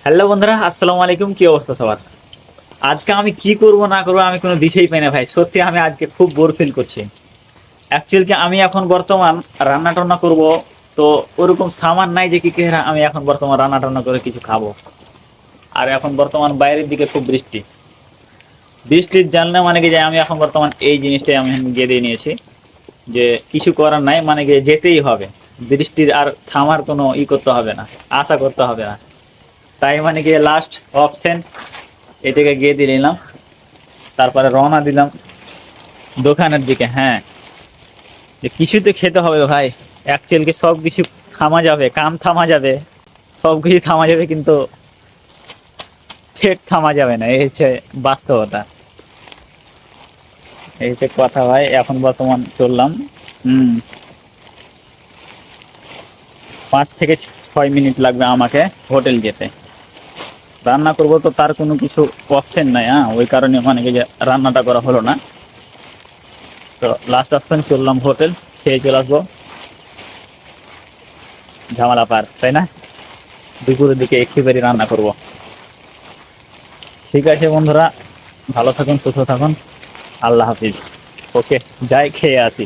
Hello বন্ধুরা, আসসালামু আলাইকুম। কি অবস্থা সবার? আজকে আমি কি করব না করব আমি কোনো দিশেই পাই না ভাই। সত্যি আমি আজকে খুব বোর ফিল করছি। অ্যাকচুয়ালি কি আমি এখন বর্তমান রান্না টান্না করব, তো ওরকম সামান নাই যে কি কি আমি এখন বর্তমান রান্না টান্না করে কিছু খাবো। আর এখন বর্তমান বাইরের দিকে খুব বৃষ্টি, বৃষ্টির জানলে মানে কি যে আমি এখন বর্তমান এই জিনিসটাই আমি গেঁদে নিয়েছি যে কিছু করার নাই, মানে কি যেতেই হবে। বৃষ্টির আর থামার কোনো করতে হবে না, আশা করতে হবে না। তাই মানে কি লাস্ট অপশন এটাকে গিয়ে দিয়ে নিলাম, তারপরে রওনা দিলাম দোকানের দিকে। হ্যাঁ, যে কিছু তো খেতে হবে ভাই। অ্যাকচুয়ালি কি সব কিছু থামা যাবে, কাম থামা যাবে, সব কিছু থামা যাবে, কিন্তু পেট থামা যাবে না। এই হচ্ছে বাস্তবতা, এই হচ্ছে কথা ভাই। এখন বর্তমান চললাম। হুম, 5 থেকে 6 মিনিট লাগবে আমাকে হোটেল যেতে। রান্না করবো তো তার কোনো কিছু অপশন নাই। হ্যাঁ, ওই কারণে মানে কি যে রান্নাটা করা হলো না। তো লাস্ট অপশন চললাম হোটেল, খেয়ে চলে আসবো। ঝামেলা পার, তাই না? দুপুরের দিকে একেবারে রান্না করব। ঠিক আছে বন্ধুরা, ভালো থাকুন, সুস্থ থাকুন। আল্লাহ হাফিজ। ওকে, যাই খেয়ে আসি।